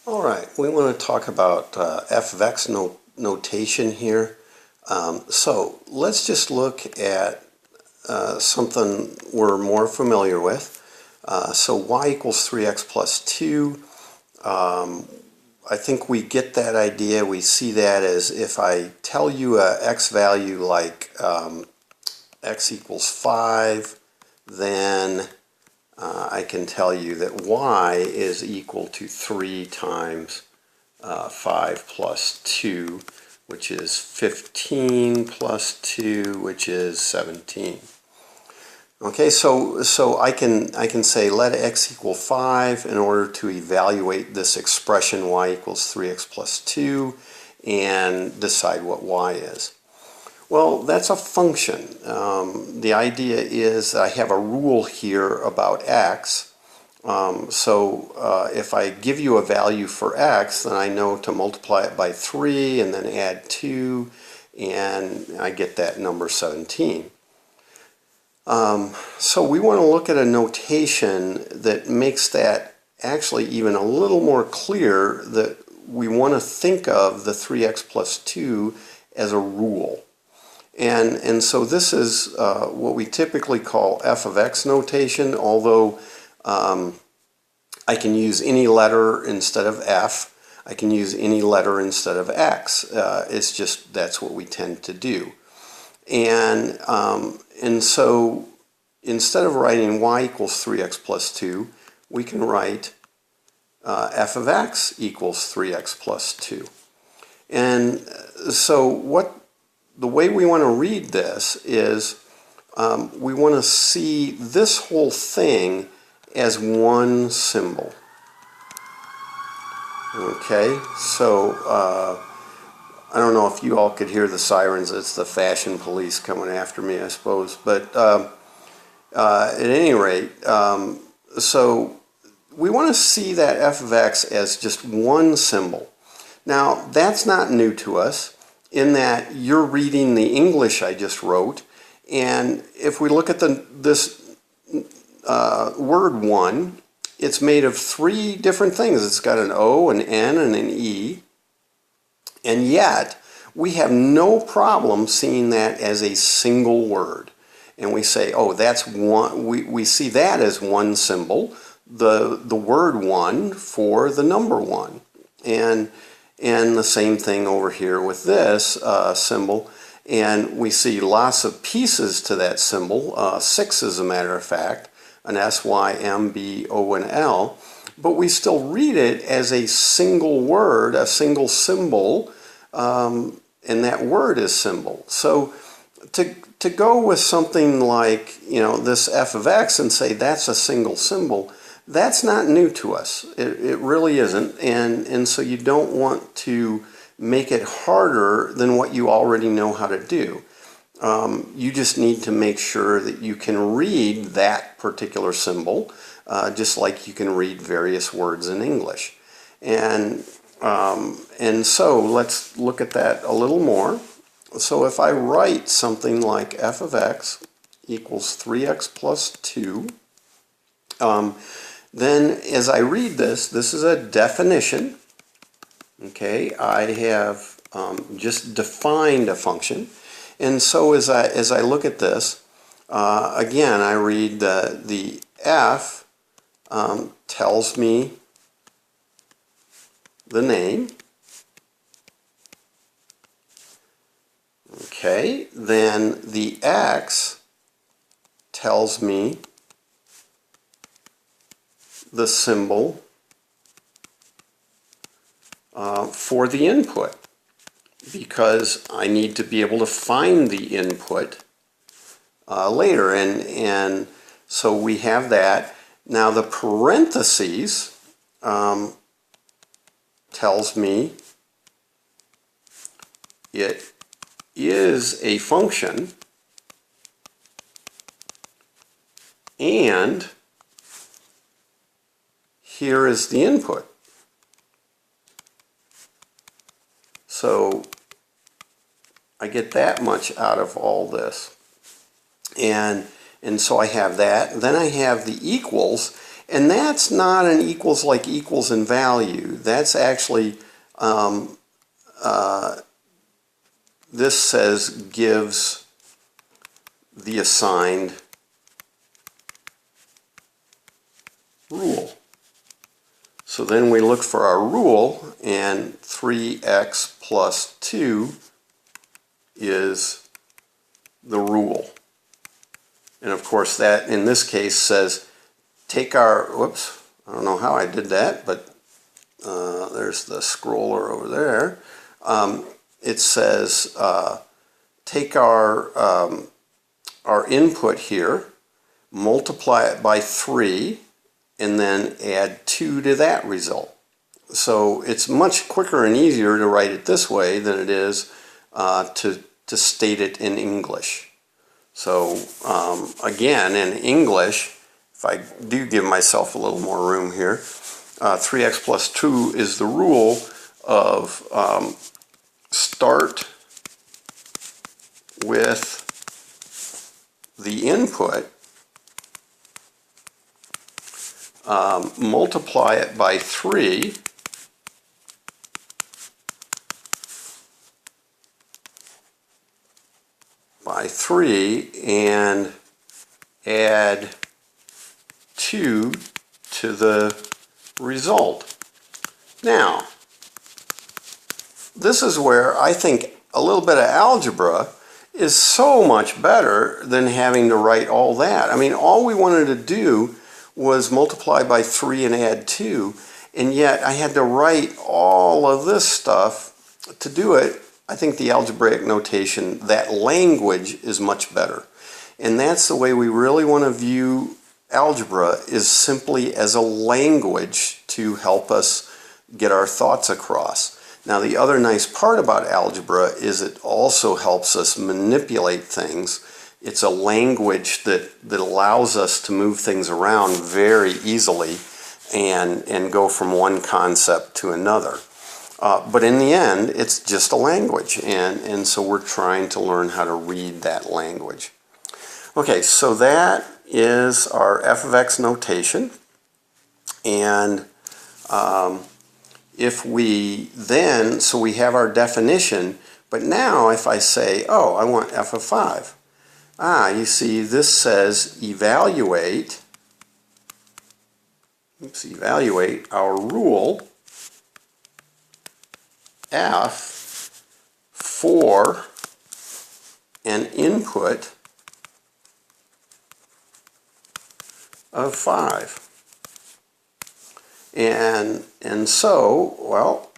All right, we want to talk about fOfX notation here. So let's just look at something we're more familiar with. So y equals 3x plus 2. I think we get that idea. We see that as if I tell you a x value like x equals 5, then I can tell you that y is equal to 3 times 5 plus 2, which is 15 plus 2, which is 17. Okay, so I can say let x equal 5 in order to evaluate this expression y equals 3x plus 2 and decide what y is. Well, that's a function. The idea is that I have a rule here about x. If I give you a value for x, then I know to multiply it by 3 and then add 2, and I get that number 17. So we want to look at a notation that makes that actually even a little more clear, that we want to think of the 3x plus 2 as a rule. And so this is what we typically call fOfX notation, although I can use any letter instead of f. I can use any letter instead of x. It's just that's what we tend to do. And so instead of writing y equals 3x plus 2, we can write fOfX equals 3x plus 2. And so the way we want to read this is we want to see this whole thing as one symbol. Okay, so I don't know if you all could hear the sirens. It's the fashion police coming after me, I suppose. But at any rate, so we want to see that fOfX as just one symbol. Now, that's not new to us, in that you're reading the English I just wrote, and if we look at this word 1, it's made of 3 different things. It's got an O, an N, and an E, and yet we have no problem seeing that as a single word. And we say, oh, that's one. We see that as one symbol, the word 1 for the number 1. And the same thing over here with this symbol. And we see lots of pieces to that symbol, 6 as a matter of fact, an S, Y, M, B, O, and L. But we still read it as a single word, a single symbol, and that word is symbol. So to go with something like, this fOfX and say that's a single symbol, that's not new to us. It really isn't, and so you don't want to make it harder than what you already know how to do. You just need to make sure that you can read that particular symbol, just like you can read various words in English. And so let's look at that a little more. So if I write something like fOfX equals 3x plus 2, then as I read this is a definition. Okay, I have just defined a function. And so as I look at this, again, I read the f tells me the name. Okay, then the x tells me the symbol for the input, because I need to be able to find the input later, and so we have that. Now the parentheses tells me it is a function, and here is the input. So I get that much out of all this. And so I have that. Then I have the equals, And that's not an equals like equals in value. That's actually, this says gives the assigned rule. So then we look for our rule, and 3x plus 2 is the rule. And of course that in this case says take our, whoops, I don't know how I did that, but there's the scroller over there. It says take our input here, multiply it by 3, and then add 2 to that result. So it's much quicker and easier to write it this way than it is to state it in English. So again, in English, if I do give myself a little more room here, 3x plus 2 is the rule of start with the input, multiply it by 3, and add 2 to the result. Now, this is where I think a little bit of algebra is so much better than having to write all that. I mean, all we wanted to do was multiply by 3 and add 2, and yet I had to write all of this stuff to do it. I think the algebraic notation, that language, is much better. And that's the way we really want to view algebra, is simply as a language to help us get our thoughts across. Now, the other nice part about algebra is it also helps us manipulate things. It's a language that allows us to move things around very easily and go from one concept to another. But in the end, it's just a language, and so we're trying to learn how to read that language. Okay, so that is our f of x notation, and if we then, so we have our definition, but now if I say, oh, I want f of 5, you see this says evaluate our rule f for an input of 5. And so, well,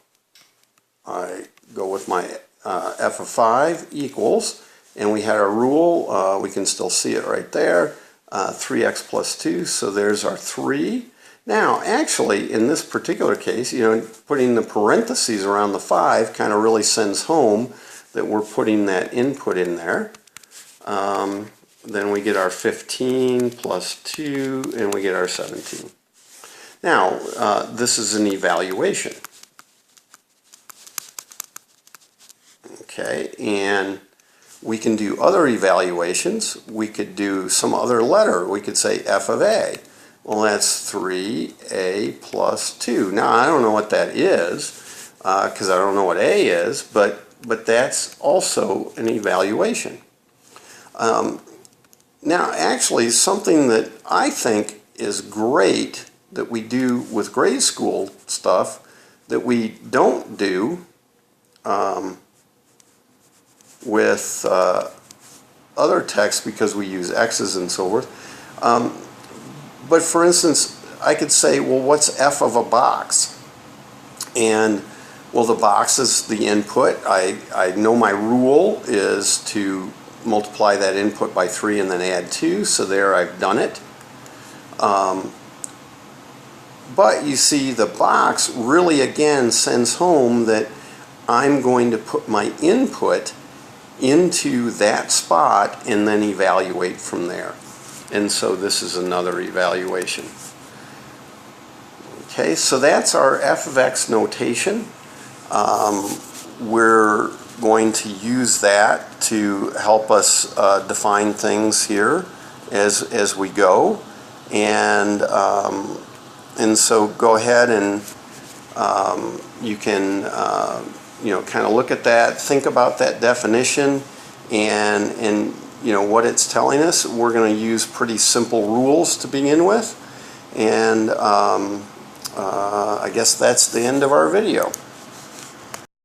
I go with my f of 5 equals, and we had our rule, we can still see it right there, 3x plus 2, so there's our 3. Now, actually, in this particular case, you know, putting the parentheses around the 5 kind of really sends home that we're putting that input in there. Then we get our 15 plus 2, and we get our 17. Now, this is an evaluation. Okay, and we can do other evaluations. We could do some other letter. We could say f of a. Well, that's 3a plus 2. Now, I don't know what that is, because I don't know what a is, but that's also an evaluation. Now, actually, something that I think is great that we do with grade school stuff that we don't do with other texts because we use X's and so forth. But for instance, I could say, well, what's f of a box? And, well, the box is the input. I know my rule is to multiply that input by 3 and then add 2, so there I've done it. But you see, the box really again sends home that I'm going to put my input into that spot and then evaluate from there. And so this is another evaluation. Okay, so that's our f of x notation. We're going to use that to help us define things here as we go. And so go ahead and you can kind of look at that, think about that definition, and what it's telling us. We're going to use pretty simple rules to begin with, and I guess that's the end of our video.